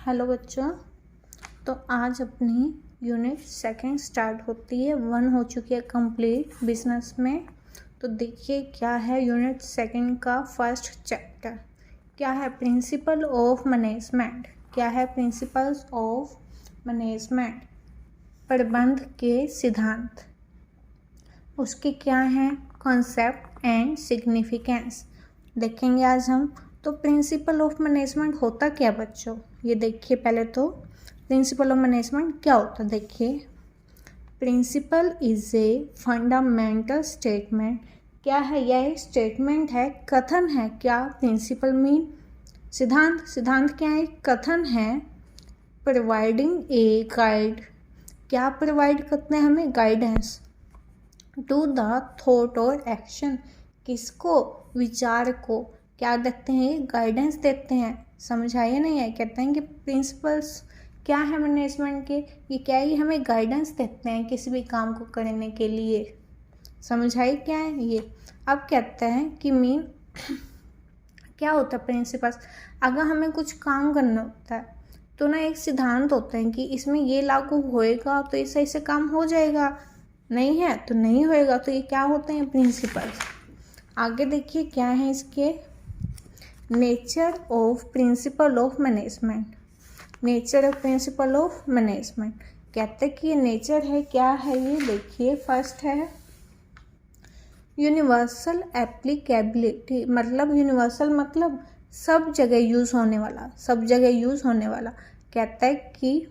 Hello बच्चों। तो आज अपनी यूनिट सेकंड स्टार्ट होती है। 1 हो चुकी है कंप्लीट बिजनेस में। तो देखिए क्या है यूनिट सेकंड का फर्स्ट चैप्टर। क्या है? Principal of management. क्या है? प्रिंसिपल्स ऑफ मैनेजमेंट, प्रबंध के सिद्धांत। उसके क्या हैं? कॉन्सेप्ट एंड सिग्निफिकेंस देखेंगे आज हम। तो प्रिंसिपल ऑफ मैनेजमेंट होता क्या बच्चों? ये देखिए पहले तो प्रिंसिपल ऑफ मैनेजमेंट क्या होता है। देखिए, principle is a fundamental statement. क्या है? यह एक स्टेटमेंट है, कथन है। क्या? प्रिंसिपल मीन सिद्धांत। सिद्धांत क्या है? कथन है। Providing a guide. क्या प्रोवाइड करते हैं हमें? गाइडेंस टू द थॉट और एक्शन। किसको? विचार को क्या देते हैं? गाइडेंस देते हैं। समझ आया नहीं है? कहते हैं कि प्रिंसिपल्स क्या है मैनेजमेंट के? ये क्या है? ये हमें गाइडेंस देते हैं किसी भी काम को करने के लिए। समझ आई क्या है ये? अब कहते हैं कि मीन क्या होता है प्रिंसिपल्स। अगर हमें कुछ काम करना होता है तो ना एक सिद्धांत होता है कि इसमें ये लागू होएगा तो ऐसे ऐसे काम हो जाएगा, नहीं है तो नहीं होएगा। तो ये क्या होते हैं? प्रिंसिपल्स। आगे देखिए क्या है इसके। Nature of principle of management. Nature of principle of management कहते हैं कि ये नेचर है। क्या है ये? देखिए फर्स्ट है यूनिवर्सल एप्लीकेबिलिटी। मतलब यूनिवर्सल मतलब सब जगह यूज़ होने वाला, सब जगह यूज़ होने वाला। कहता है कि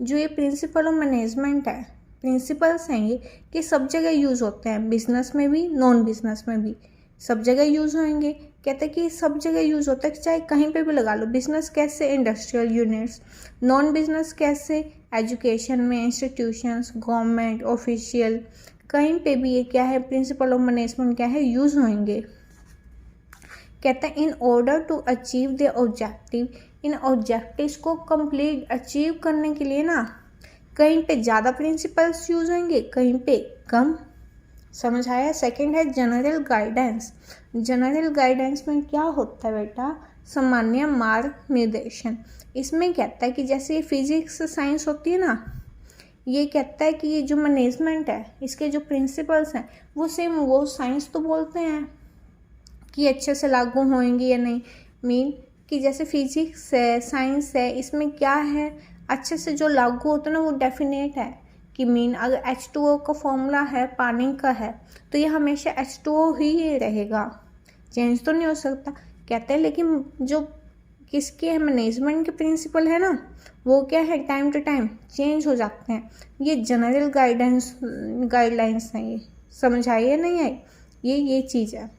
जो ये प्रिंसिपल ऑफ मैनेजमेंट है, प्रिंसिपल्स हैं ये कि सब जगह यूज़ होते हैं, बिजनेस में भी नॉन बिजनेस में भी सब जगह यूज़ होंगे। कहते हैं कि सब जगह यूज़ होता है, चाहे कहीं पे भी लगा लो। बिजनेस कैसे? Industrial units. नॉन बिजनेस कैसे? एजुकेशन में, इंस्टीट्यूशंस, गवर्नमेंट ऑफिशियल, कहीं पे भी ये क्या है? प्रिंसिपल ऑफ मैनेजमेंट क्या है? यूज़ होंगे। कहते हैं in order to achieve the objective. इन ऑब्जेक्टिव्स को कंप्लीट अचीव करने के लिए ना कहीं पे ज़्यादा प्रिंसिपल्स यूज होंगे, कहीं पे कम। समझ आया? सेकंड है जनरल गाइडेंस। जनरल गाइडेंस में क्या होता है बेटा? सामान्य मार्ग निर्देशन। इसमें कहता है कि जैसे ये फिजिक्स साइंस होती है ना, ये कहता है कि ये जो मैनेजमेंट है इसके जो प्रिंसिपल्स हैं वो सेम वो साइंस तो बोलते हैं कि अच्छे से लागू होंगे या नहीं। मीन कि जैसे फिजिक्स है, साइंस है, इसमें क्या है? अच्छे से जो लागू होता है ना वो डेफिनेट है कि मीन अगर H2O का फॉर्मूला है, पानी का है, तो ये हमेशा H2O ही रहेगा, चेंज तो नहीं हो सकता। कहते हैं लेकिन जो किसके है? मैनेजमेंट के प्रिंसिपल है ना, वो क्या है? टाइम टू टाइम चेंज हो जाते हैं। ये जनरल गाइडलाइंस हैं। ये समझ आई है नहीं आई? ये चीज़ है।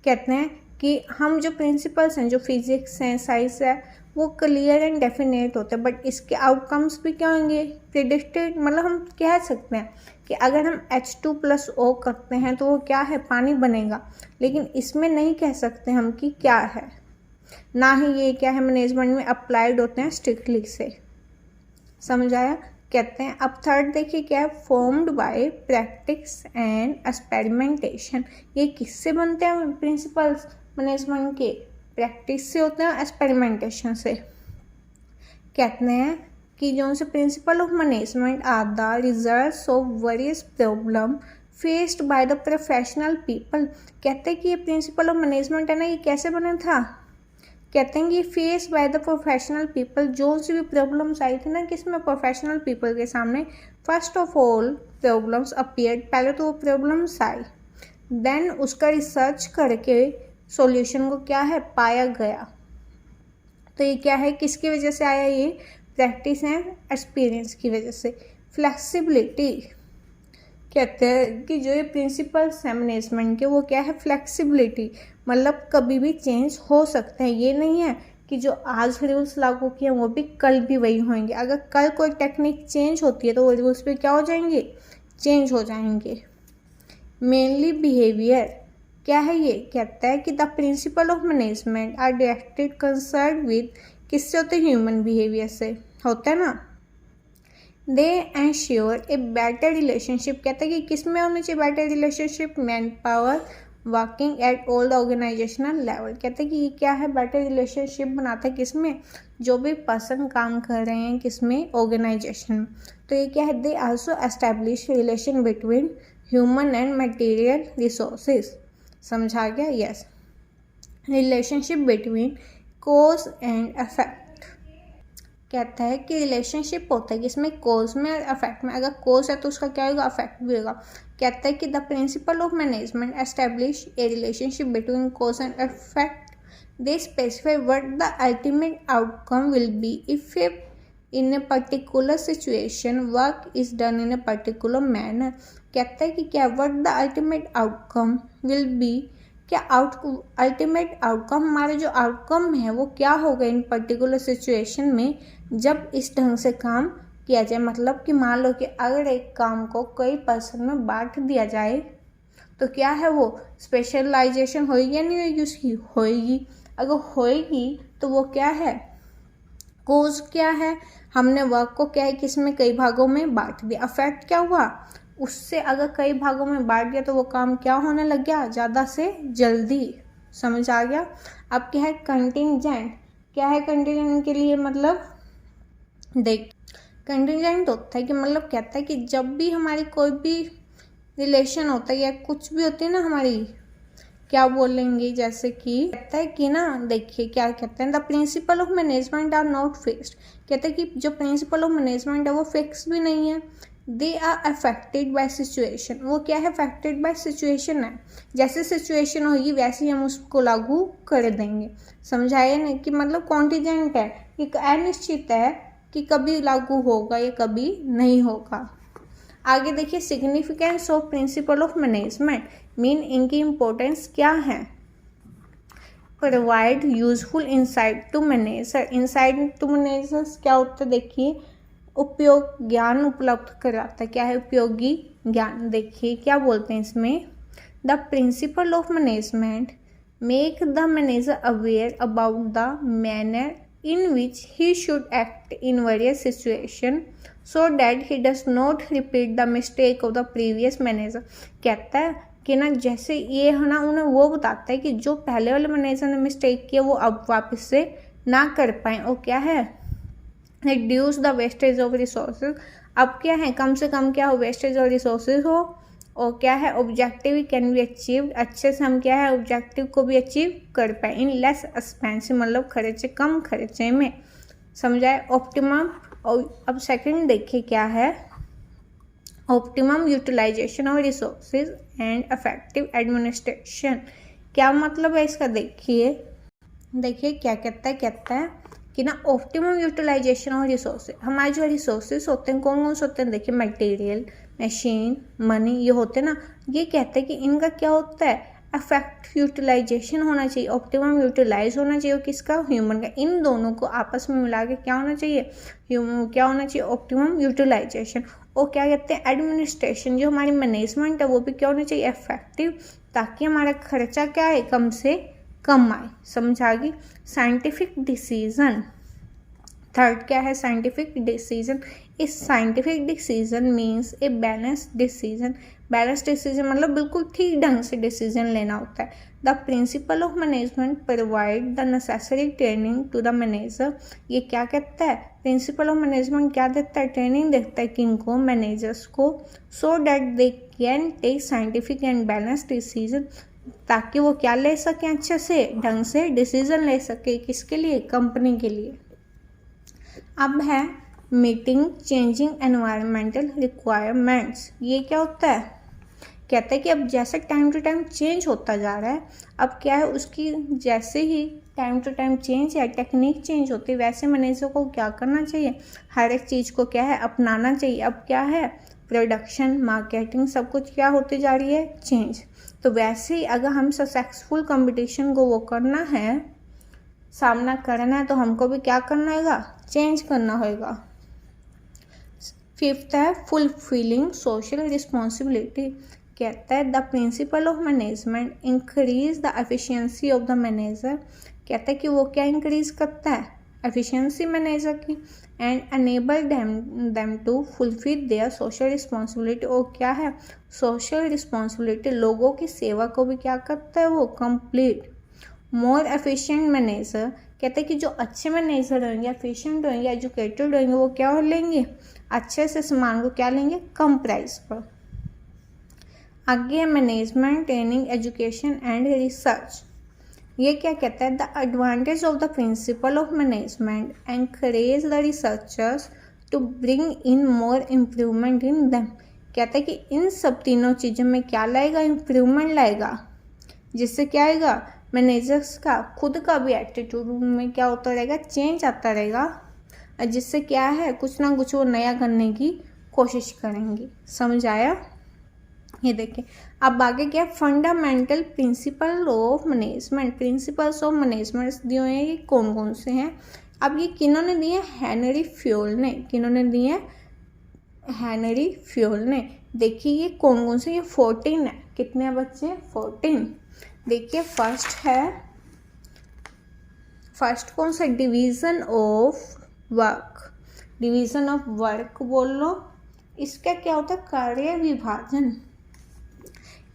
कहते हैं कि हम जो प्रिंसिपल्स हैं, जो फिजिक्स हैं, साइंस है, वो क्लियर एंड डेफिनेट होते हैं, बट इसके आउटकम्स भी क्या होंगे? प्रिडिक्टेड। मतलब हम कह सकते हैं कि अगर हम H2+O करते हैं तो वो क्या है? पानी बनेगा। लेकिन इसमें नहीं कह सकते हम कि क्या है, ना ही ये क्या है मैनेजमेंट में अप्लाइड होते हैं स्ट्रिक्टली से। समझ आया? कहते हैं अब थर्ड देखिए क्या है। Formed by practice and experimentation. ये किससे बनते हैं प्रिंसिपल्स मैनेजमेंट के? प्रैक्टिस से होते हैं, एक्सपेरिमेंटेशन से। कहते हैं कि जो से principle of management are the results of various problem faced by the professional people. कहते हैं कि ये प्रिंसिपल ऑफ मैनेजमेंट है ना, ये कैसे बना था? कहते हैं कि face by the professional people. जो सी भी प्रॉब्लम्स आई थी ना किसमें? प्रोफेशनल पीपल के सामने। First of all problems appeared. पहले तो वो प्रॉब्लम्स आई, देन उसका रिसर्च करके सॉल्यूशन को क्या है? पाया गया। तो ये क्या है? किसकी वजह से आया? ये प्रैक्टिस एंड एक्सपीरियंस की वजह से। फ्लेक्सिबिलिटी। कहते हैं कि जो ये प्रिंसिपल्स हैं मैनेजमेंट के वो क्या है? फ्लेक्सिबिलिटी। मतलब कभी भी चेंज हो सकते हैं। ये नहीं है कि जो आज रूल्स लागू किए वो भी कल भी वही होंगे। अगर कल कोई टेक्निक चेंज होती है तो वो रूल्स भी क्या हो जाएंगे? चेंज हो जाएंगे। Mainly behaviour. क्या है ये? कहता है कि the principle of management are directed concern with, किससे होते हैं? ह्यूमन बिहेवियर से होता है ना। They ensure a better relationship. कहता है कि किस में होना चाहिए better relationship? Man power working at all the organisational level. कहते हैं कि ये क्या है, बेटर रिलेशनशिप बनाता है किसमें, जो भी पर्सन काम कर रहे हैं किसमें, ऑर्गेनाइजेशन में। तो ये क्या है, they also establish relation between human and material resources. समझा गया? Yes. Relationship between cause and effect. कहता है कि रिलेशनशिप होता है किसमें, कॉज में और इफेक्ट में। अगर कॉज है तो उसका क्या होगा, इफेक्ट भी होगा। कहता है कि the principle of management establish A relationship between cause and effect. They specify what the ultimate outcome will be if in a particular situation work is done in a particular manner. कहता है कि क्या what the ultimate outcome will be, क्या ultimate outcome, हमारा जो outcome है वो क्या होगा इन पर्टिकुलर सिचुएशन में, जब इस ढंग से काम किया जाए। मतलब कि मान लो कि अगर एक काम को कई पर्सन में बांट दिया जाए तो क्या है, वो स्पेशलाइजेशन होएगी या नहीं होएगी, उसकी होएगी। अगर होएगी तो वो क्या है, कोज क्या है, हमने वर्क को क्या है किसमें, कई भागों में बांट दिया। अफेक्ट क्या हुआ, उससे अगर कई भागों में बांट दिया तो वो काम क्या होने लग गया, ज़्यादा से जल्दी। समझ आ गया? अब क्या है कंटिंजेंट। क्या है कंटिंजेंट के लिए मतलब, देख कंटिंजेंट होता है कि मतलब कहता है कि जब भी हमारी कोई भी रिलेशन होता है या कुछ भी होती है ना हमारी, क्या बोलेंगे, जैसे कि कहता है कि ना, देखिए क्या कहते हैं, the principle of management are not fixed. कहते हैं कि जो प्रिंसिपल ऑफ मैनेजमेंट है वो फिक्स भी नहीं है। They are affected by situation. वो क्या है, अफेक्टेड बाय सिचुएशन है। जैसे सिचुएशन होगी वैसे ही हम उसको लागू कर देंगे। समझाया ना कि मतलब कॉन्टिजेंट है कि अनिश्चित है कि कभी लागू होगा या कभी नहीं होगा। आगे देखिए significance of principle of management, mean इनकी इम्पोर्टेंस क्या है। Provide useful insight to manager. Insight to managers क्या होता है, देखिए उपयोग ज्ञान उपलब्ध कराता है। क्या है, उपयोगी ज्ञान। देखिए क्या बोलते हैं इसमें, the principle of management make the manager aware about the manner in which he should act in various situations so that he does not repeat the mistake of the previous manager। कहता है कि ना जैसे ये है ना, उन्हें वो बताता है कि जो पहले वाले मैनेजर ने मिस्टेक किया वो अब वापस से ना कर पाए। और क्या है, reduce the wastage of resources. अब क्या है, कम से कम क्या हो, वेस्टेज ऑफ रिसोर्सेज हो। और क्या है, ऑब्जेक्टिव कैन बी अचीव्ड। अच्छे से हम क्या है, ऑब्जेक्टिव को भी अचीव कर पाए इन लेस एक्सपेंसिव, मतलब खर्चे कम खर्चे में। समझाए ऑप्टिमम। और अब सेकंड देखिए क्या है, optimum utilisation of resources and effective administration. क्या मतलब है इसका, देखिए क्या कहता है कि ना ऑप्टिमम यूटिलाइजेशन ऑफ रिसोर्सेज। हमारे जो रिसोर्सेज होते हैं कौन कौन से होते हैं, देखिए मटेरियल, मशीन, मनी, ये होते हैं ना। ये कहते हैं कि इनका क्या होता है, इफेक्ट यूटिलाइजेशन होना चाहिए, ऑप्टिमम यूटिलाइज होना चाहिए। किसका, ह्यूमन का। इन दोनों को आपस में मिला के क्या होना चाहिए, क्या होना चाहिए, ऑप्टिमम यूटिलाइजेशन। और क्या कहते हैं, एडमिनिस्ट्रेशन, जो हमारी मैनेजमेंट है वो भी क्या होना चाहिए, इफेक्टिव, ताकि हमारा खर्चा क्या है, कम से कम आए। समझ आ गई। Scientific decision. थर्ड क्या है, साइंटिफिक डिसीजन। इस scientific decision means a balance decision. Balance decision मतलब बिल्कुल ठीक ढंग से डिसीजन लेना होता है। The principle of management provide the necessary training to the manager. ये क्या कहता है, प्रिंसिपल ऑफ मैनेजमेंट क्या देता है, ट्रेनिंग देता है किनको, मैनेजर्स को, so that they can take scientific and balance decision, ताकि वो क्या ले सकें, अच्छे से ढंग से डिसीजन ले सके। किसके लिए, कंपनी के लिए। अब है मीटिंग चेंजिंग एनवायरमेंटल रिक्वायरमेंट्स। ये क्या होता है, कहता है कि अब जैसे टाइम टू टाइम चेंज होता जा रहा है, अब क्या है उसकी जैसे ही टाइम टू टाइम चेंज या टेक्निक चेंज होती है, वैसे मैनेजर को क्या करना चाहिए, हर एक चीज़ को क्या है अपनाना चाहिए। अब क्या है, प्रोडक्शन, मार्केटिंग, सब कुछ क्या होती जा रही है, चेंज। तो वैसे ही अगर हम सक्सेसफुल कंपटीशन को वो करना है, सामना करना है, तो हमको भी क्या करना होगा, चेंज करना होगा। फिफ्थ है फुलफिलिंग सोशल रिस्पॉन्सिबिलिटी। कहता है the principle of management increase the efficiency of the manager. कहता है कि वो क्या इंक्रीज करता है, एफिशिएंसी मैनेजर की, and enable them to fulfil their social responsibility. और क्या है सोशल रिस्पॉन्सिबिलिटी, लोगों की सेवा को भी क्या करता है वो कंप्लीट। मोर एफिशिएंट मैनेजर कहते हैं कि जो अच्छे मैनेजर होंगे, एफिशिएंट होंगे, एजुकेटेड होंगे, वो क्या लेंगे अच्छे से सामान को क्या लेंगे कम प्राइस पर। आगे है management training education and research. ये क्या कहता है the advantage of the principle of management encourage the researchers to bring in more improvement in them. कहता है कि इन सब तीनों चीज़ों में क्या लाएगा इम्प्रूवमेंट लाएगा, जिससे क्या आएगा मैनेजर्स का खुद का भी एटीट्यूड में क्या होता रहेगा चेंज आता रहेगा, जिससे क्या है कुछ ना कुछ वो नया करने की कोशिश करेंगे। समझ आया? ये देखिए अब आगे क्या fundamental principle of management. Principles of management दिए हुए हैं, ये कौन कौन से हैं? अब ये किन्होंने दिए हेनरी फ्योल ने। किन्होंने दिए हेनरी फ्योल ने। देखिए ये कौन कौन से, ये 14 है। कितने बच्चे 14। देखिए फर्स्ट कौन सा division of work. Division of work बोल लो, इसका क्या होता है कार्य विभाजन।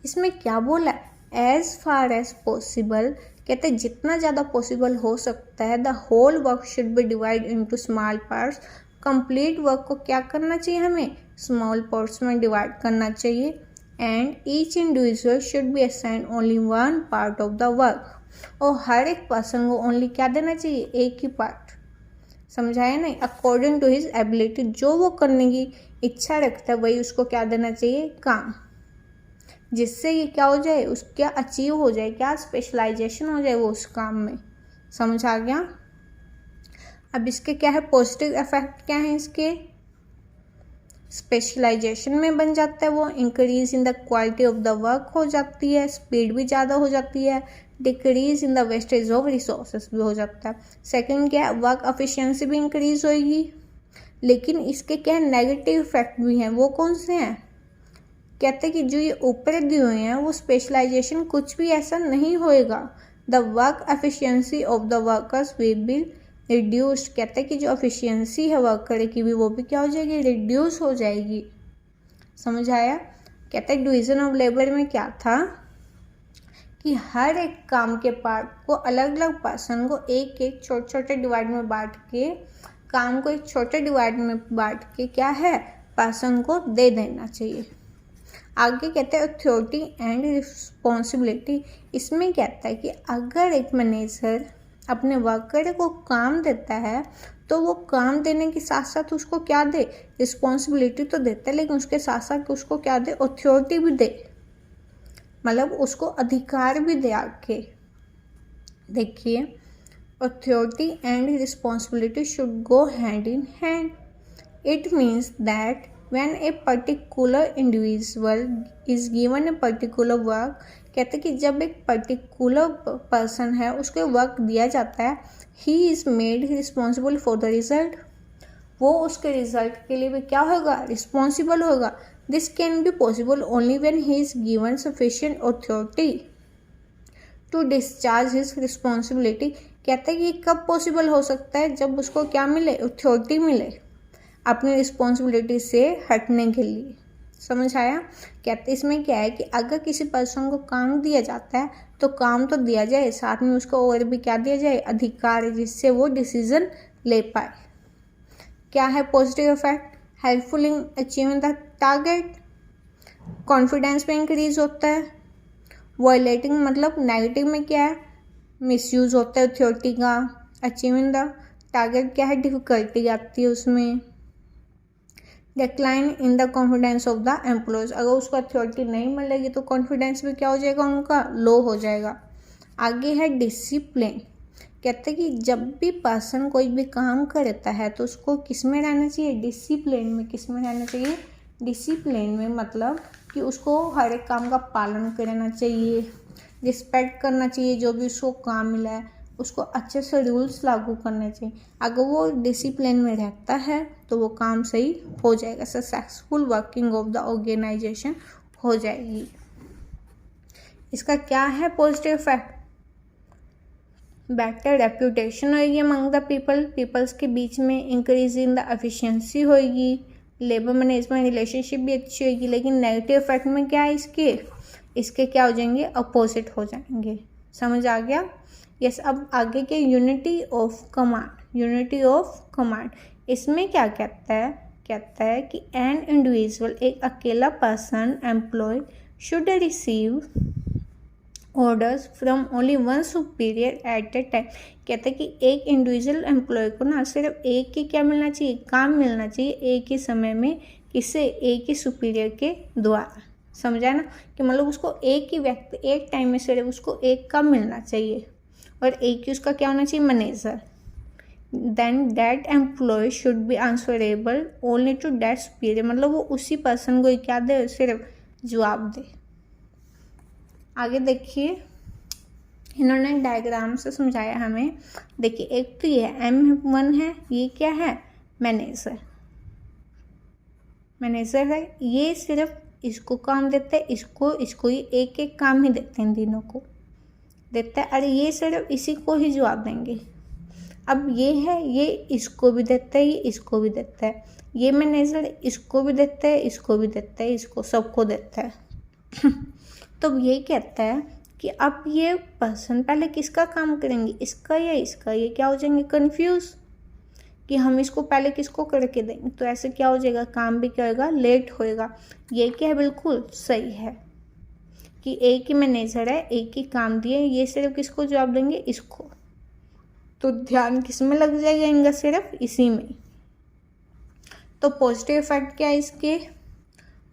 इसमें क्या बोला एज फार एज पॉसिबल, कहते हैं जितना ज़्यादा पॉसिबल हो सकता है the whole work should be divide into small parts. Complete work को क्या करना चाहिए हमें स्मॉल पार्ट्स में डिवाइड करना चाहिए। And each individual should be assign only one part of the work. और हर एक पर्सन को ओनली क्या देना चाहिए एक ही पार्ट। समझाया नहीं? अकॉर्डिंग टू हिज एबिलिटी, जो वो करने की इच्छा रखता है वही उसको क्या देना चाहिए काम, जिससे ये क्या हो जाए उसका अचीव हो जाए, क्या स्पेशलाइजेशन हो जाए वो उस काम में। समझ आ गया? अब इसके क्या है पॉजिटिव इफेक्ट क्या है इसके, स्पेशलाइजेशन में बन जाता है वो, increase in the quality of the work हो जाती है, स्पीड भी ज़्यादा हो जाती है, decrease in the wastage of resources भी हो जाता है। सेकंड क्या है वर्क एफिशिएंसी भी इंक्रीज होगी। लेकिन इसके क्या है नेगेटिव इफेक्ट भी हैं, वो कौन से हैं? कहते हैं कि जो ये ऊपर दिए हुए हैं वो स्पेशलाइजेशन कुछ भी ऐसा नहीं होएगा। The work efficiency of the workers will be reduced. कहते हैं कि जो एफिशिएंसी है वर्कर की भी वो भी क्या हो जाएगी रिड्यूस हो जाएगी। समझ आया? कहते हैं डिवीजन ऑफ लेबर में क्या था कि हर एक काम के पार्ट को अलग अलग पर्सन को एक एक छोटे छोटे डिवाइड में बांट के, काम को एक छोटे डिवाइड में बांट के क्या है पर्सन को दे देना चाहिए। आगे कहते हैं अथॉरिटी एंड रिस्पॉन्सिबिलिटी। इसमें कहता है कि अगर एक मैनेजर अपने वर्कर को काम देता है तो वो काम देने के साथ साथ उसको क्या दे रिस्पॉन्सिबिलिटी तो देता है, लेकिन उसके साथ साथ उसको क्या दे अथॉरिटी भी दे, मतलब उसको अधिकार भी दे आके। देखिए authority and responsibility should go hand in hand. It means that when a particular individual is given a particular work, कहते कि जब एक पर्टिकुलर पर्सन है उसको वर्क दिया जाता है, he is made responsible for the result, वो उसके रिजल्ट के लिए भी क्या होगा रिस्पॉन्सिबल होगा। This can be possible only when he is given sufficient authority to discharge his responsibility। कहते हैं कि कब पॉसिबल हो सकता है जब उसको क्या मिले अथॉरिटी मिले अपनी रिस्पॉन्सिबिलिटी से हटने के लिए। समझ आया? कहते इसमें क्या है कि अगर किसी पर्सन को काम दिया जाता है तो काम तो दिया जाए, साथ में उसको और भी क्या दिया जाए अधिकार, जिससे वो डिसीजन ले पाए। क्या है positive effect helpful in achieving the target, confidence में इंक्रीज होता है। वायलेटिंग मतलब नेगेटिव में क्या है मिसयूज होता है अथॉरिटी का। अचीविंग द टारगेट क्या है डिफिकल्टी आती है उसमें। Decline in the confidence of the employees, अगर उसको अथॉरिटी नहीं मिलेगी तो कॉन्फिडेंस भी क्या हो जाएगा उनका लो हो जाएगा। आगे है डिसिप्लिन। कहते हैं कि जब भी पर्सन कोई भी काम करता है तो उसको किस में रहना चाहिए डिसिप्लिन में। किस में रहना चाहिए डिसिप्लिन में, मतलब कि उसको हर एक काम का पालन करना चाहिए, रिस्पेक्ट करना चाहिए, जो भी उसको काम मिला है उसको अच्छे से रूल्स लागू करने चाहिए। अगर वो डिसिप्लिन में रहता है तो वो काम सही हो जाएगा, successful working of the organisation हो जाएगी। इसका क्या है पॉजिटिव इफेक्ट बेटर रेप्यूटेशन होगी अमंग द पीपल्स के बीच में, इंक्रीज इन द एफिशिएंसी होगी, लेबर मैनेजमेंट रिलेशनशिप भी अच्छी होगी। लेकिन नेगेटिव इफेक्ट में क्या है इसके क्या हो जाएंगे, अपोजिट हो जाएंगे। समझ आ गया? यस। अब आगे के यूनिटी ऑफ कमांड, इसमें क्या कहता है कि एन इंडिविजुअल, एक अकेला person, employ, should receive orders from only one superior at a time. कहते हैं कि एक इंडिविजुअल एम्प्लॉय को ना सिर्फ एक ही क्या मिलना चाहिए, काम मिलना चाहिए एक ही समय में, किससे, एक ही सुपीरियर के द्वारा। समझा ना, कि मतलब उसको एक ही व्यक्ति एक टाइम में सिर्फ उसको एक काम मिलना चाहिए, और एक ही उसका क्या होना चाहिए, manager. Then that employ should be answerable only to that superior, मतलब वो उसी पर्सन को क्या दे, सिर्फ जवाब दे। आगे देखिए, इन्होंने डायग्राम से समझाया हमें। देखिए, एक तो ये M1 है, ये क्या है, मैनेजर है। ये सिर्फ इसको काम देते हैं, इसको ही एक एक काम ही देते हैं, तीनों को देता है। अरे ये सिर्फ इसी को ही जवाब देंगे। अब ये है, ये इसको भी देता है, ये इसको भी देता है। ये मैनेजर इसको भी देता है, इसको भी देता है, इसको सबको देता है। तो ये कहता है कि अब ये पर्सन पहले किसका काम करेंगे, इसका या इसका। ये क्या हो जाएंगे, कंफ्यूज, कि हम इसको पहले किसको करके देंगे। तो ऐसे क्या हो जाएगा, काम भी क्या होगा, लेट होएगा। ये क्या है, बिल्कुल सही है कि एक ही मैनेजर है, एक ही काम दिए, ये सिर्फ किसको जवाब देंगे, इसको। तो ध्यान किस में लग जाएगा इनका, सिर्फ इसी में। तो पॉजिटिव इफेक्ट क्या है इसके,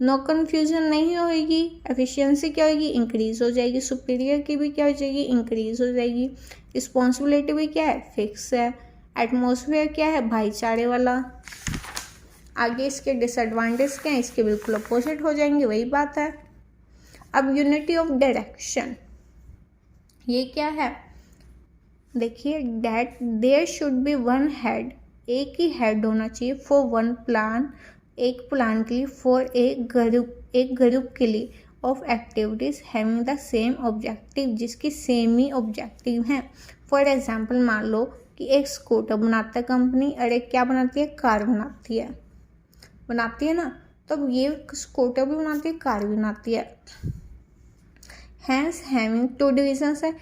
नो कन्फ्यूजन नहीं होगी, एफिशिएंसी क्या होगी, इंक्रीज हो जाएगी, सुपीरियर की भी क्या हो जाएगी, इंक्रीज हो जाएगी, रिस्पॉन्सिबिलिटी भी क्या है, फिक्स है, एटमॉस्फेयर क्या है, भाईचारे वाला। आगे इसके डिसएडवांटेज क्या है, इसके बिल्कुल अपोजिट हो जाएंगे, वही बात है। अब यूनिटी ऑफ डायरेक्शन, ये क्या है, देखिए, that there should be one head, एक ही हेड होना चाहिए, फॉर वन प्लान, एक प्लान के लिए, फॉर एक ग्रुप के लिए, of activities having the same objective, जिसकी सेम ही ऑब्जेक्टिव हैं। फॉर एग्जांपल, मान लो कि एक स्कूटर बनाता है कंपनी, और एक क्या बनाती है, कार बनाती है ना। तो ये स्कूटर भी बनाती है, कार भी बनाती है। हैंस हैविंग टू डिविजन्स है।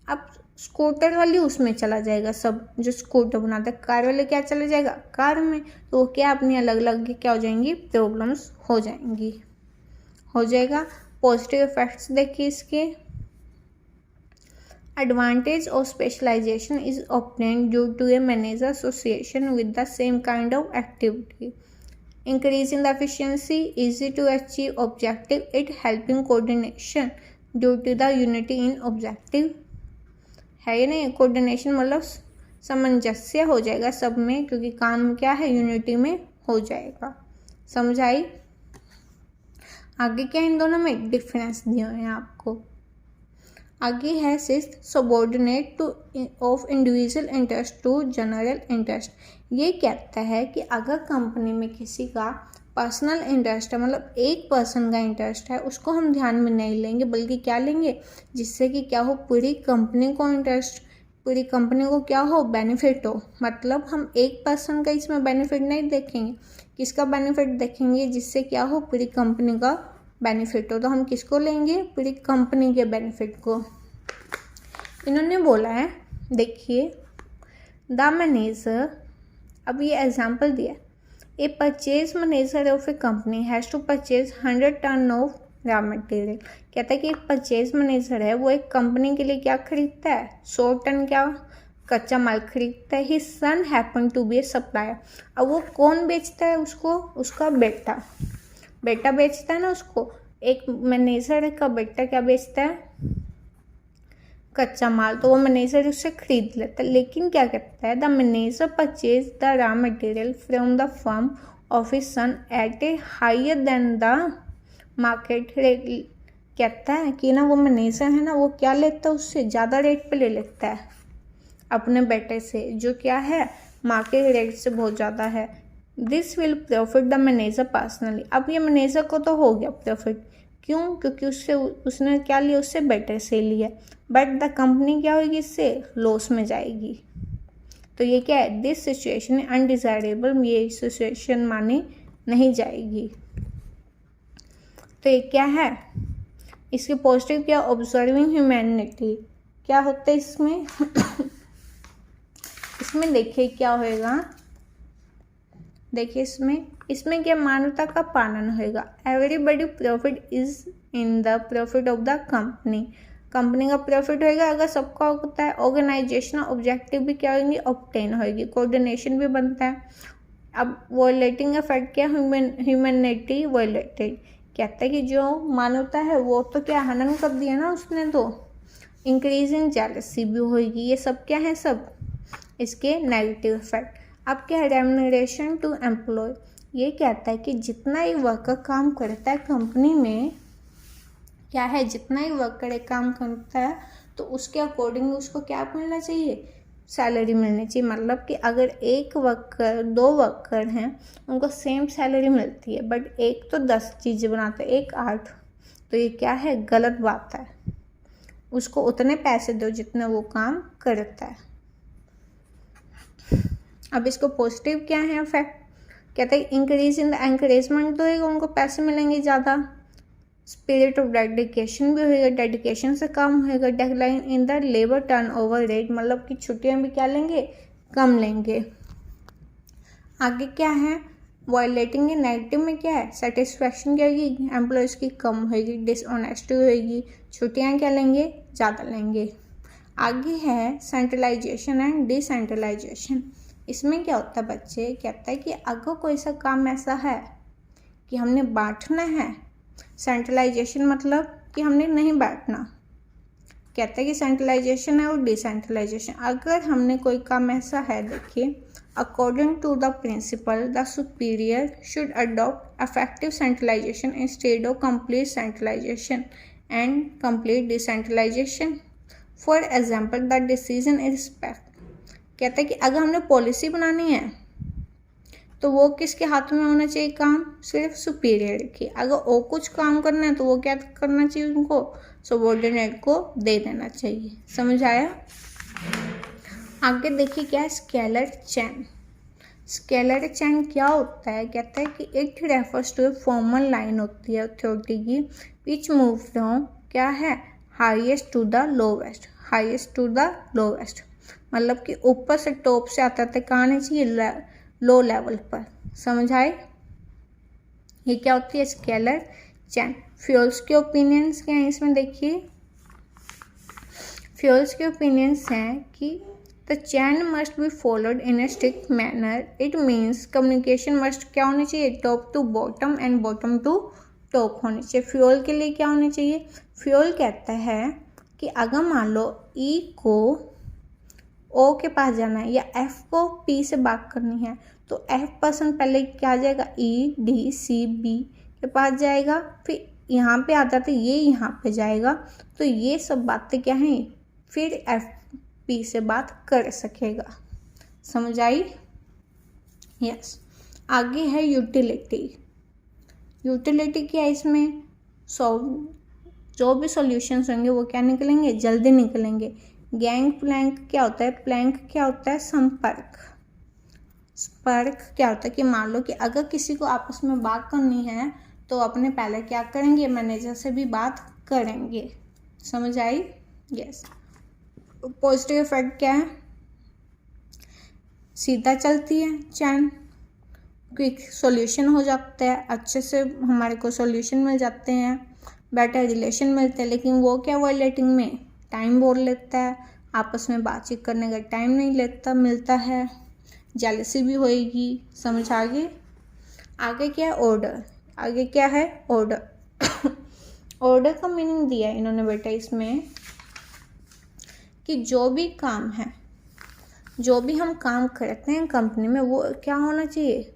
अब स्कूटर वाली उसमें चला जाएगा, सब जो स्कूटर बनाता है, कार वाले क्या चला जाएगा, कार में। तो वो क्या अपनी अलग अलग क्या हो जाएंगी, प्रॉब्लम्स हो जाएगा। पॉजिटिव इफेक्ट्स देखिए इसके, advantage of specialisation is obtained due to a manager association with the same kind of activity, increase in the efficiency, easy to achieve objective, it helping coordination due to the unity in objective. है ये नहीं, coordination मतलब सामंजस्य हो जाएगा सब में, क्योंकि काम क्या है, यूनिटी में हो जाएगा। समझ आई? आगे क्या इन दोनों में डिफरेंस दिए हुए हैं आपको। आगे है sixth, subordinate to of individual interest to general interest. ये कहता है कि अगर कंपनी में किसी का पर्सनल इंटरेस्ट है, मतलब एक पर्सन का इंटरेस्ट है, उसको हम ध्यान में नहीं लेंगे, बल्कि क्या लेंगे, जिससे कि क्या हो, पूरी कंपनी को इंटरेस्ट, पूरी कंपनी को क्या हो, बेनिफिट हो। मतलब हम एक पर्सन का इसमें बेनिफिट नहीं देखेंगे, किसका बेनिफिट देखेंगे, जिससे क्या हो, पूरी कंपनी का बेनिफिट हो। तो हम किसको लेंगे, पूरी कंपनी के बेनिफिट को। इन्होंने बोला है, देखिए, द मैनेजर, अब ये एग्जाम्पल दिया, a purchase manager of a company has to purchase 100 ton of raw material. कहता है कि एक परचेज मैनेजर है, वो एक कंपनी के लिए क्या खरीदता है, 100 टन क्या कच्चा माल खरीदता है। His son happen to be a supplier. अब वो कौन बेचता है उसको, उसका बेटा बेचता है ना उसको। एक मैनेजर का बेटा क्या बेचता है, कच्चा माल, तो वो मैनेजर उससे खरीद लेता है। लेकिन क्या कहता है, the manager purchase the raw material from the firm of his son at a higher than the market rate. कहता है कि ना वो मैनेजर है ना, वो क्या लेता है, उससे ज़्यादा रेट पे ले लेता है अपने बेटे से, जो क्या है, मार्केट रेट से बहुत ज़्यादा है। This will profit the manager personally. अब ये मैनेजर को तो हो गया प्रॉफिट, क्यों? क्योंकि उसने क्या लिया, उससे बेटर से लिया, बट द कंपनी क्या होगी, इससे लॉस में जाएगी। तो ये क्या है, दिस सिचुएशन अनडिजायरेबल, ये सिचुएशन मानी नहीं जाएगी। तो ये क्या है, इसके पॉजिटिव क्या, ऑब्जर्विंग ह्यूमैनिटी, क्या होता है इसमें इसमें देखिए क्या होएगा, देखिए इसमें क्या, मानवता का पालन होएगा। Everybody profit is in the profit of the company, company का प्रॉफिट होएगा अगर सबका होता है। ऑर्गेनाइजेशनल ऑब्जेक्टिव भी क्या होंगी, ऑब्टेन होएगी, कोऑर्डिनेशन भी बनता है। अब वॉयलेटिंग इफेक्ट क्या, ह्यूमैनिटी वॉयलेटेड, कहता है कि जो मानवता है वो तो क्या हनन कर दिया ना उसने, तो इंक्रीजिंग जेलसी भी होगी। ये सब क्या है, सब इसके नेगेटिव इफेक्ट। अब क्या है, रेम्यूनरेशन टू एम्प्लॉय, ये कहता है कि जितना एक वर्कर काम करता है कंपनी में, क्या है, जितना एक वर्कर एक काम करता है तो उसके अकॉर्डिंग उसको क्या मिलना चाहिए, सैलरी मिलनी चाहिए। मतलब कि अगर एक वर्कर, 2 वर्कर हैं, उनको सेम सैलरी मिलती है, बट एक तो 10 चीज़ें बनाता है, एक 8, तो ये क्या है, गलत बात है। उसको उतने पैसे दो जितने वो काम करता है। अब इसको पॉजिटिव क्या है इफेक्ट, कहता है इंक्रीज इन द एंकरेजमेंट, तो होगा, उनको पैसे मिलेंगे ज़्यादा। स्पिरिट ऑफ डेडिकेशन भी होएगा, डेडिकेशन से काम होएगा। Decline in the labour turnover rate, मतलब कि छुट्टियां भी क्या लेंगे, कम लेंगे। आगे क्या है, वायलेटिंग नेगेटिव में क्या है, सेटिस्फैक्शन क्या होगी, एम्प्लॉयज़ की कम होएगी, डिसऑनेस्टी होएगी, छुट्टियां क्या लेंगे, ज़्यादा लेंगे। आगे है सेंट्रलाइजेशन एंड डिसेंट्रलाइजेशन, इसमें क्या होता है बच्चे, कहता है कि अगर कोई सा काम ऐसा है कि हमने बांटना है, सेंट्रलाइजेशन मतलब कि हमने नहीं बांटना, कहता है कि सेंट्रलाइजेशन है और डिसेंट्रलाइजेशन। अगर हमने कोई काम ऐसा है, देखिए, according to the principle the superior should adopt effective centralisation instead of complete centralisation and complete decentralisation. For example the decision in respect, कहता है कि अगर हमने पॉलिसी बनानी है तो वो किसके हाथ में होना चाहिए काम, सिर्फ सुपीरियर के। अगर वो कुछ काम करना है तो वो क्या करना चाहिए, उनको सबऑर्डिनेट को दे देना चाहिए। समझ आया? आगे देखिए क्या है, स्केलर चेन। स्केलर चेन क्या होता है, कहता है कि it refers to a formal line होती है अथॉरिटी की, विच मूव फ्रॉम क्या है, highest to the lowest, highest to the lowest, मतलब कि ऊपर से टॉप से आता था, कहाँ नहीं चाहिए, लो लेवल पर। समझ आए? ये क्या होती है, स्केलर चेन। फ्यूल्स के ओपिनियंस क्या हैं इसमें, देखिए फ्यूल्स के ओपिनियंस हैं कि the chain must be followed in a strict manner, it means communication must क्या होनी चाहिए, top to bottom and bottom to top होनी चाहिए। फ्यूल के लिए क्या होनी चाहिए, फ्यूल कहता है कि अगर मान लो ई को ओ के पास जाना है या एफ को पी से बात करनी है, तो एफ पर्सन पहले क्या आ जाएगा, ई डी सी बी के पास जाएगा, फिर यहाँ पे आता था, ये यहाँ पे जाएगा, तो ये सब बातें क्या हैं, फिर एफ पी से बात कर सकेगा। समझ आई? यस। आगे है यूटिलिटी। यूटिलिटी क्या है इसमें, जो भी सॉल्यूशंस होंगे वो क्या निकलेंगे, जल्दी निकलेंगे। गैंग प्लैंक क्या होता है, प्लैंक क्या होता है, संपर्क। संपर्क क्या होता है कि मान लो कि अगर किसी को आपस में बात करनी है तो अपने पहले क्या करेंगे, मैनेजर से भी बात करेंगे। समझ आई? यस। पॉजिटिव इफेक्ट क्या है, सीधा चलती है चैन, क्विक सॉल्यूशन हो जाता है, अच्छे से हमारे को सॉल्यूशन मिल जाते हैं, बेटर रिलेशन मिलते हैं। लेकिन वो क्या, वायलेटिंग में टाइम बहुत लेता है, आपस में बातचीत करने का टाइम नहीं लेता मिलता है, जेलसी भी होएगी। समझ आगे? आगे क्या है, ऑर्डर। आगे क्या है, ऑर्डर। ऑर्डर का मीनिंग दिया है इन्होंने बेटा इसमें कि जो भी काम है, जो भी हम काम करते हैं कंपनी में, वो क्या होना चाहिए,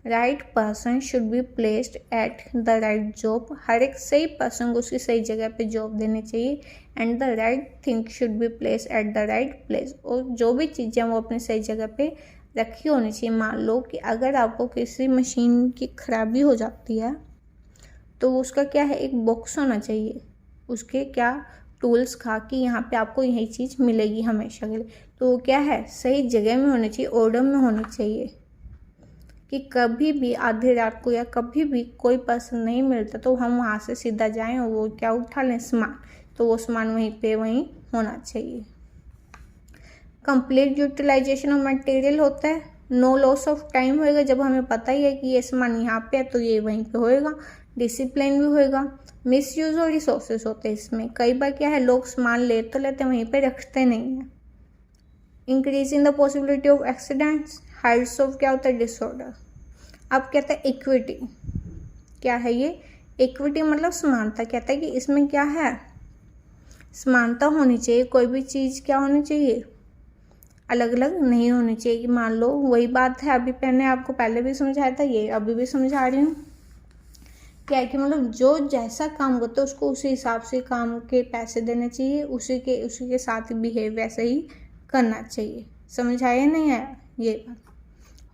right person should be placed at the right job, हर एक सही पर्सन को उसकी सही जगह पे जॉब देनी चाहिए। And the right thing should be place at the right place, और जो भी चीज़ें वो अपनी सही जगह पे रखी होनी चाहिए। मान लो कि अगर आपको किसी मशीन की खराबी हो जाती है तो उसका क्या है, एक बॉक्स होना चाहिए, उसके क्या टूल्स का कि यहाँ पे आपको यही चीज़ मिलेगी हमेशा के लिए। तो वो क्या है, सही जगह में होनी चाहिए, ऑर्डर में होनी चाहिए, कि कभी भी आधी रात को या कभी भी कोई पर्सन नहीं मिलता तो हम वहाँ से सीधा जाएं और वो क्या उठा लें, सामान, तो वो सामान वहीं पे वहीं होना चाहिए। कंप्लीट यूटिलाइजेशन ऑफ मटेरियल होता है, नो लॉस ऑफ टाइम होएगा, जब हमें पता ही है कि ये सामान यहाँ पे है तो ये वहीं पे होएगा। डिसिप्लिन भी होएगा। मिस यूज और रिसोर्सेज होते हैं इसमें, कई बार क्या है लोग सामान ले तो लेते हैं वहीं पे रखते नहीं हैं। Increase in the possibility of accidents, Heights of क्या होता है, डिसऑर्डर। अब कहता है इक्विटी, क्या है ये, इक्विटी मतलब समानता, कहता है कि इसमें क्या है, समानता होनी चाहिए, कोई भी चीज़ क्या होनी चाहिए, अलग अलग नहीं होनी चाहिए। कि मान लो वही बात है, अभी मैंने आपको पहले भी समझाया था, ये अभी भी समझा रही हूँ, क्या है कि मतलब जो जैसा काम करता है उसको उसी हिसाब से काम के पैसे देने चाहिए, उसी के साथ बिहेव वैसे ही करना चाहिए। समझ आया नहीं आया, ये बात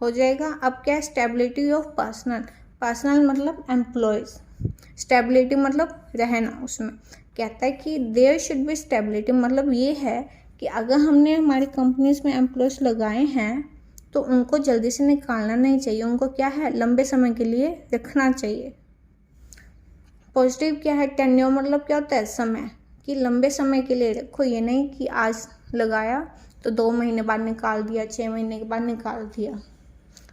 हो जाएगा। अब क्या है, स्टेबिलिटी ऑफ पर्सनल, पर्सनल मतलब एम्प्लॉयज़, स्टेबिलिटी मतलब रहना उसमें। कहता है कि देयर शुड बी स्टेबिलिटी, मतलब ये है कि अगर हमने हमारी कंपनीज में एम्प्लॉयज़ लगाए हैं तो उनको जल्दी से निकालना नहीं चाहिए, उनको क्या है लंबे समय के लिए रखना चाहिए। पॉजिटिव क्या है, टेन्योर मतलब क्या होता है, समय, कि लंबे समय के लिए रखो, ये नहीं कि आज लगाया तो 2 महीने बाद निकाल दिया, 6 महीने के बाद निकाल दिया।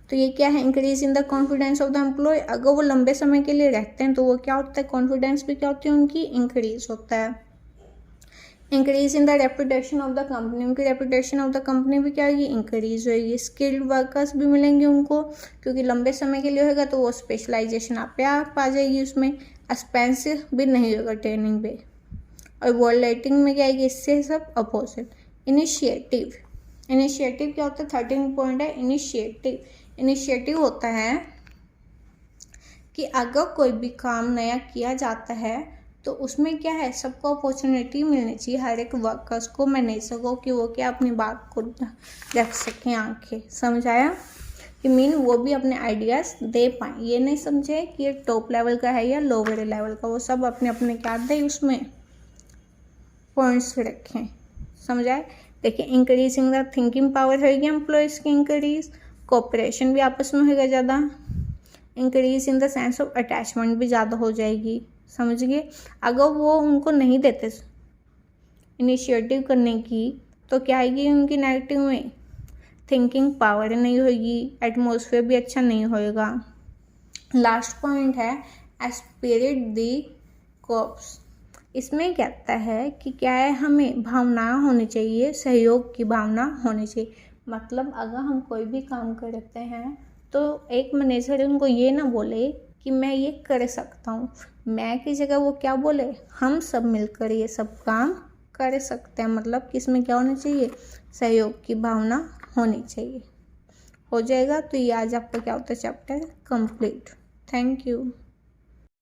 तो ये क्या है, increase in the confidence of the employ, अगर वो लंबे समय के लिए रहते हैं तो वो क्या होता है, कॉन्फिडेंस भी क्या होती है उनकी, इंक्रीज होता है। Increase in the reputation of the company, उनकी रेपुटेशन ऑफ द कंपनी भी क्या होगी, इंक्रीज होगी। स्किल्ड वर्कर्स भी मिलेंगे उनको, क्योंकि लंबे समय के लिए होगा तो वो स्पेशलाइजेशन आप आ जाएगी उसमें, एक्सपेंसिव भी नहीं होगा ट्रेनिंग पे। और वर्ल्ड लाइटिंग में क्या आएगी, इससे सब अपोजिट। इनिशिएटिव, इनिशिएटिव क्या होता है, 13 पॉइंट है इनिशिएटिव। इनिशिएटिव होता है कि अगर कोई भी काम नया किया जाता है तो उसमें क्या है, सबको अपॉर्चुनिटी मिलनी चाहिए, हर एक वर्कर्स को, मैनेजर को, कि वो क्या अपनी बात को रख सकें आंखें। समझ आया, कि मीन वो भी अपने आइडियाज़ दे पाएँ, ये नहीं समझे कि ये टॉप लेवल का है या लोअर लेवल का, वो सब अपने अपने क्या दे उसमें पॉइंट्स रखें। समझ आए। देखिए, इंक्रीजिंग द थिंकिंग पावर होगी एम्प्लॉयज़ की, इंक्रीज कोऑपरेशन भी आपस में होगा ज़्यादा, increase in the sense of attachment भी ज़्यादा हो जाएगी। समझ गए। अगर वो उनको नहीं देते इनिशिएटिव करने की तो क्या आएगी उनकी नेगेटिव में, थिंकिंग पावर नहीं होगी, एटमॉस्फेयर भी अच्छा नहीं होएगा। लास्ट पॉइंट है एस्पिरिट द कॉर्प्स, इसमें कहता है कि क्या है, हमें भावना होनी चाहिए, सहयोग की भावना होनी चाहिए। मतलब अगर हम कोई भी काम करते हैं तो एक मैनेजर उनको ये ना बोले कि मैं ये कर सकता हूँ, मैं की जगह वो क्या बोले, हम सब मिलकर ये सब काम कर सकते हैं। मतलब कि इसमें क्या होना चाहिए, सहयोग की भावना होनी चाहिए। हो जाएगा। तो ये आज आपका क्या होता है चैप्टर कंप्लीट। Thank you.